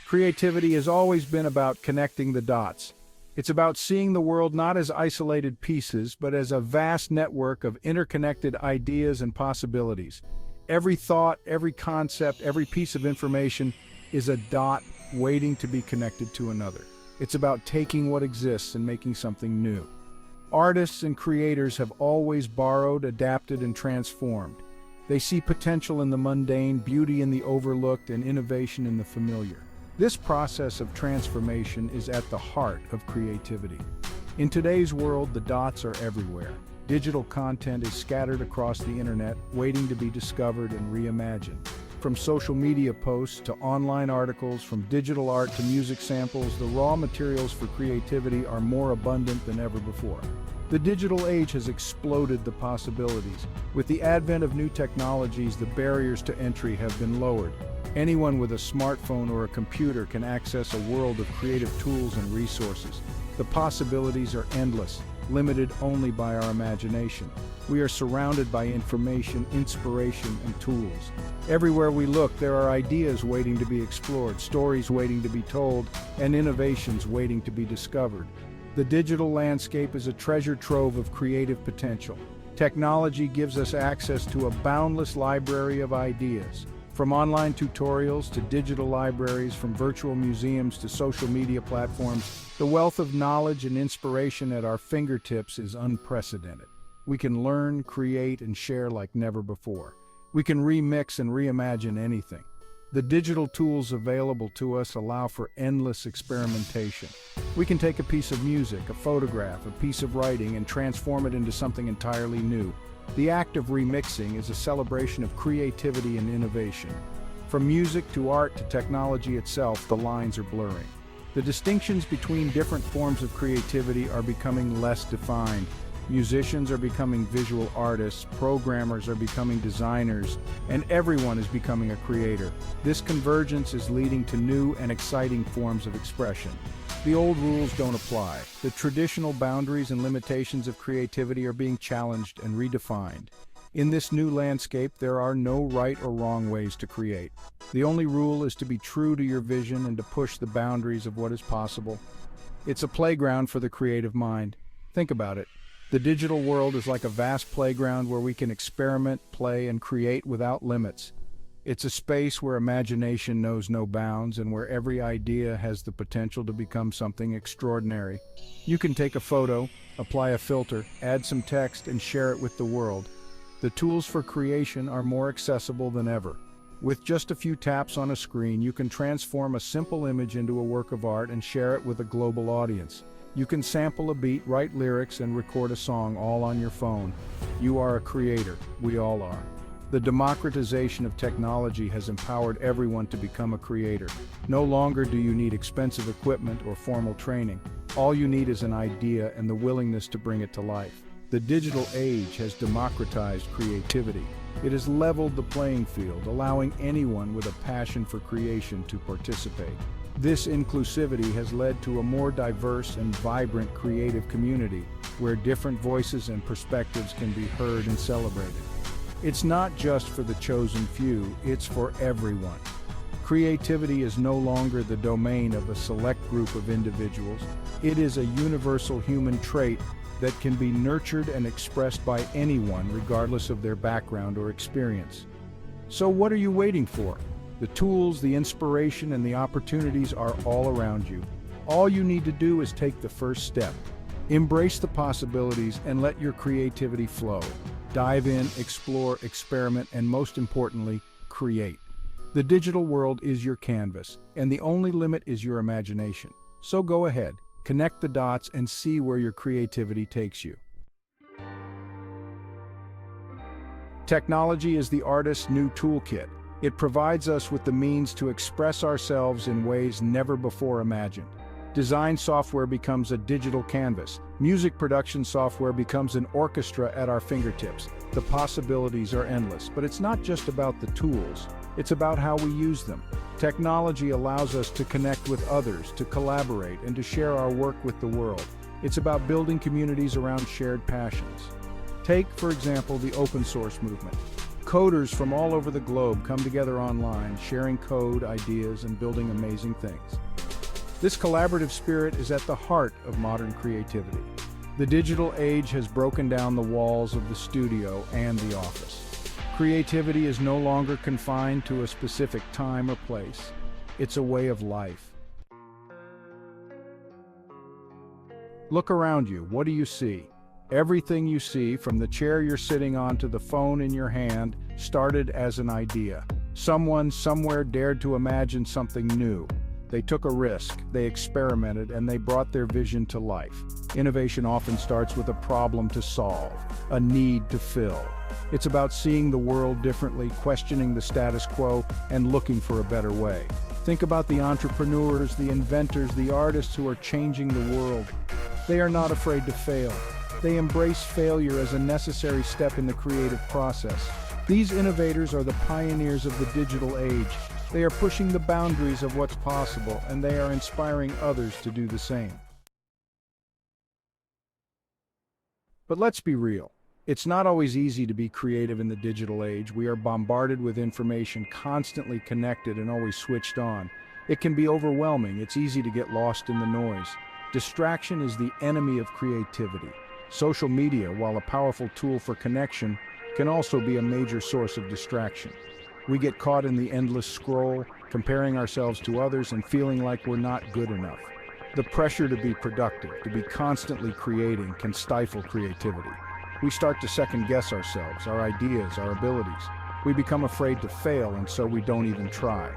Creativity has always been about connecting the dots. It's about seeing the world not as isolated pieces, but as a vast network of interconnected ideas and possibilities. Every thought, every concept, every piece of information is a dot waiting to be connected to another. It's about taking what exists and making something new. Artists and creators have always borrowed, adapted, and transformed. They see potential in the mundane, beauty in the overlooked, and innovation in the familiar. This process of transformation is at the heart of creativity. In today's world, the dots are everywhere. Digital content is scattered across the internet, waiting to be discovered and reimagined. From social media posts to online articles, from digital art to music samples, the raw materials for creativity are more abundant than ever before. The digital age has exploded the possibilities. With the advent of new technologies, the barriers to entry have been lowered. Anyone with a smartphone or a computer can access a world of creative tools and resources. The possibilities are endless, limited only by our imagination. We are surrounded by information, inspiration, and tools. Everywhere we look, there are ideas waiting to be explored, stories waiting to be told, and innovations waiting to be discovered. The digital landscape is a treasure trove of creative potential. Technology gives us access to a boundless library of ideas. From online tutorials to digital libraries, from virtual museums to social media platforms, the wealth of knowledge and inspiration at our fingertips is unprecedented. We can learn, create, and share like never before. We can remix and reimagine anything. The digital tools available to us allow for endless experimentation. We can take a piece of music, a photograph, a piece of writing, and transform it into something entirely new. The act of remixing is a celebration of creativity and innovation. From music to art to technology itself, the lines are blurring. The distinctions between different forms of creativity are becoming less defined. Musicians are becoming visual artists, programmers are becoming designers, and everyone is becoming a creator. This convergence is leading to new and exciting forms of expression. The old rules don't apply. The traditional boundaries and limitations of creativity are being challenged and redefined. In this new landscape, there are no right or wrong ways to create. The only rule is to be true to your vision and to push the boundaries of what is possible. It's a playground for the creative mind. Think about it. The digital world is like a vast playground where we can experiment, play, and create without limits. It's a space where imagination knows no bounds and where every idea has the potential to become something extraordinary. You can take a photo, apply a filter, add some text, and share it with the world. The tools for creation are more accessible than ever. With just a few taps on a screen, you can transform a simple image into a work of art and share it with a global audience. You can sample a beat, write lyrics, and record a song all on your phone. You are a creator. We all are. The democratization of technology has empowered everyone to become a creator. No longer do you need expensive equipment or formal training. All you need is an idea and the willingness to bring it to life. The digital age has democratized creativity. It has leveled the playing field, allowing anyone with a passion for creation to participate. This inclusivity has led to a more diverse and vibrant creative community, where different voices and perspectives can be heard and celebrated. It's not just for the chosen few, it's for everyone. Creativity is no longer the domain of a select group of individuals. It is a universal human trait that can be nurtured and expressed by anyone regardless of their background or experience. So what are you waiting for? The tools, the inspiration, and the opportunities are all around you. All you need to do is take the first step. Embrace the possibilities and let your creativity flow. Dive in, explore, experiment, and most importantly, create. The digital world is your canvas, and the only limit is your imagination. So go ahead, connect the dots, and see where your creativity takes you. Technology is the artist's new toolkit. It provides us with the means to express ourselves in ways never before imagined. Design software becomes a digital canvas. Music production software becomes an orchestra at our fingertips. The possibilities are endless, but it's not just about the tools. It's about how we use them. Technology allows us to connect with others, to collaborate, and to share our work with the world. It's about building communities around shared passions. Take, for example, the open source movement. Coders from all over the globe come together online, sharing code, ideas, and building amazing things. This collaborative spirit is at the heart of modern creativity. The digital age has broken down the walls of the studio and the office. Creativity is no longer confined to a specific time or place. It's a way of life. Look around you. What do you see? Everything you see, from the chair you're sitting on to the phone in your hand, started as an idea. Someone, somewhere dared to imagine something new. They took a risk, they experimented, and they brought their vision to life. Innovation often starts with a problem to solve, a need to fill. It's about seeing the world differently, questioning the status quo, and looking for a better way. Think about the entrepreneurs, the inventors, the artists who are changing the world. They are not afraid to fail. They embrace failure as a necessary step in the creative process. These innovators are the pioneers of the digital age. They are pushing the boundaries of what's possible, and they are inspiring others to do the same. But let's be real. It's not always easy to be creative in the digital age. We are bombarded with information, constantly connected and always switched on. It can be overwhelming. It's easy to get lost in the noise. Distraction is the enemy of creativity. Social media, while a powerful tool for connection, can also be a major source of distraction. We get caught in the endless scroll, comparing ourselves to others and feeling like we're not good enough. The pressure to be productive, to be constantly creating, can stifle creativity. We start to second-guess ourselves, our ideas, our abilities. We become afraid to fail, and so we don't even try.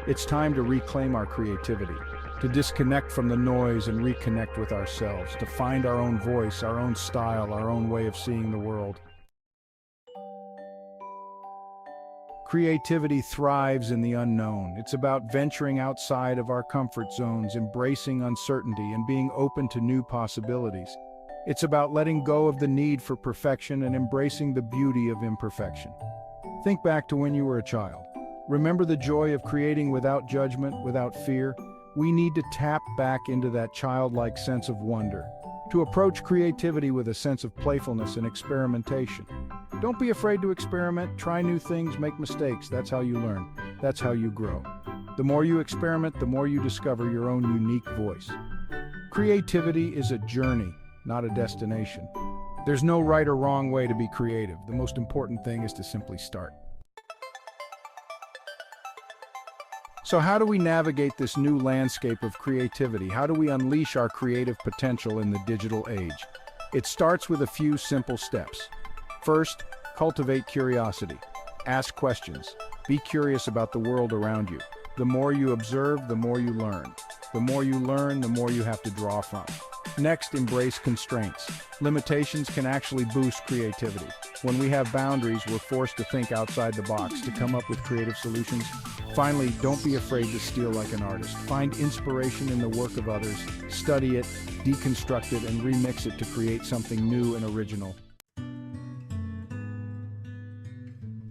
It's time to reclaim our creativity, to disconnect from the noise and reconnect with ourselves, to find our own voice, our own style, our own way of seeing the world. Creativity thrives in the unknown. It's about venturing outside of our comfort zones, embracing uncertainty, and being open to new possibilities. It's about letting go of the need for perfection and embracing the beauty of imperfection. Think back to when you were a child. Remember the joy of creating without judgment, without fear? We need to tap back into that childlike sense of wonder, to approach creativity with a sense of playfulness and experimentation. Don't be afraid to experiment, try new things, make mistakes. That's how you learn. That's how you grow. The more you experiment, the more you discover your own unique voice. Creativity is a journey, not a destination. There's no right or wrong way to be creative. The most important thing is to simply start. So how do we navigate this new landscape of creativity? How do we unleash our creative potential in the digital age? It starts with a few simple steps. First, cultivate curiosity. Ask questions. Be curious about the world around you. The more you observe, the more you learn. The more you learn, the more you have to draw from. Next, embrace constraints. Limitations can actually boost creativity. When we have boundaries, we're forced to think outside the box, to come up with creative solutions. Finally, don't be afraid to steal like an artist. Find inspiration in the work of others, study it, deconstruct it, and remix it to create something new and original.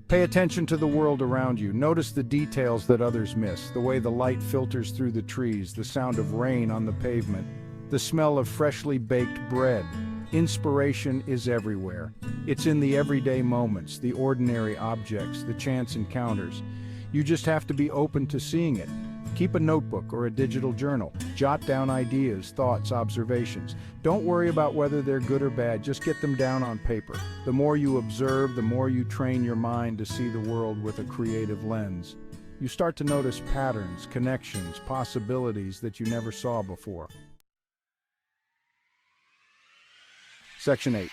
Pay attention to the world around you. Notice the details that others miss, the way the light filters through the trees, the sound of rain on the pavement, the smell of freshly baked bread. Inspiration is everywhere. It's in the everyday moments, the ordinary objects, the chance encounters. You just have to be open to seeing it. Keep a notebook or a digital journal. Jot down ideas, thoughts, observations. Don't worry about whether they're good or bad, just get them down on paper. The more you observe, the more you train your mind to see the world with a creative lens. You start to notice patterns, connections, possibilities that you never saw before. Section 8.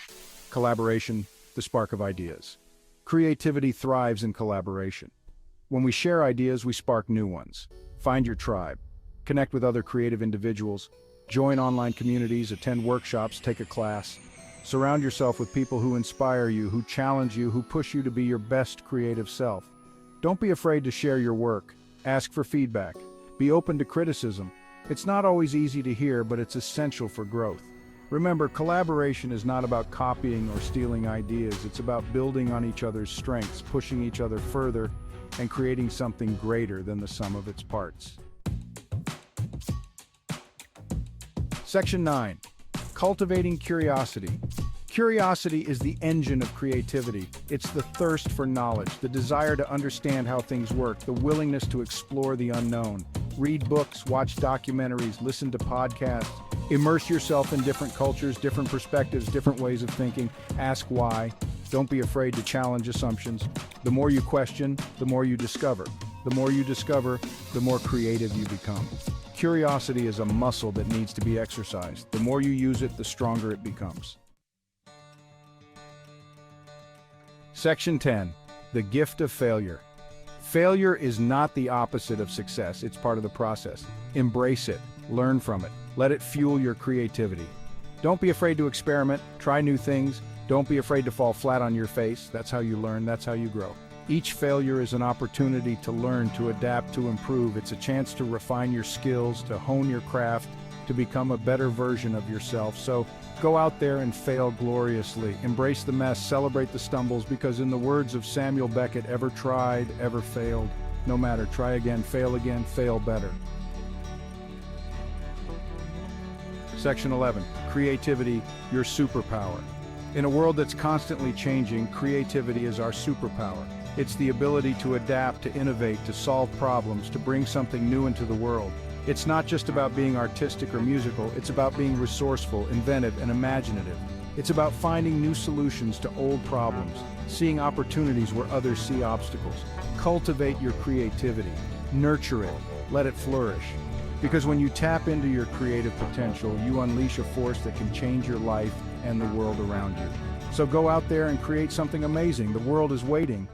Collaboration, the spark of ideas. Creativity thrives in collaboration. When we share ideas, we spark new ones. Find your tribe. Connect with other creative individuals. Join online communities, attend workshops, take a class. Surround yourself with people who inspire you, who challenge you, who push you to be your best creative self. Don't be afraid to share your work. Ask for feedback. Be open to criticism. It's not always easy to hear, but it's essential for growth. Remember, collaboration is not about copying or stealing ideas. It's about building on each other's strengths, pushing each other further, and creating something greater than the sum of its parts. Section 9. Cultivating curiosity. Curiosity is the engine of creativity. It's the thirst for knowledge, the desire to understand how things work, the willingness to explore the unknown. Read books, watch documentaries, listen to podcasts. Immerse yourself in different cultures, different perspectives, different ways of thinking. Ask why. Don't be afraid to challenge assumptions. The more you question, the more you discover. The more you discover, the more creative you become. Curiosity is a muscle that needs to be exercised. The more you use it, the stronger it becomes. Section 10. The gift of failure. Failure is not the opposite of success, it's part of the process. Embrace it, learn from it, let it fuel your creativity. Don't be afraid to experiment, try new things. Don't be afraid to fall flat on your face. That's how you learn, that's how you grow. Each failure is an opportunity to learn, to adapt, to improve. It's a chance to refine your skills, to hone your craft, to become a better version of yourself. So go out there and fail gloriously. Embrace the mess, celebrate the stumbles, because in the words of Samuel Beckett, ever tried, ever failed. No matter, try again, fail better. Section 11. Creativity, your superpower. In a world that's constantly changing, creativity is our superpower. It's the ability to adapt, to innovate, to solve problems, to bring something new into the world. It's not just about being artistic or musical, it's about being resourceful, inventive, and imaginative. It's about finding new solutions to old problems, seeing opportunities where others see obstacles. Cultivate your creativity, nurture it, let it flourish. Because when you tap into your creative potential, you unleash a force that can change your life and the world around you. So go out there and create something amazing. The world is waiting.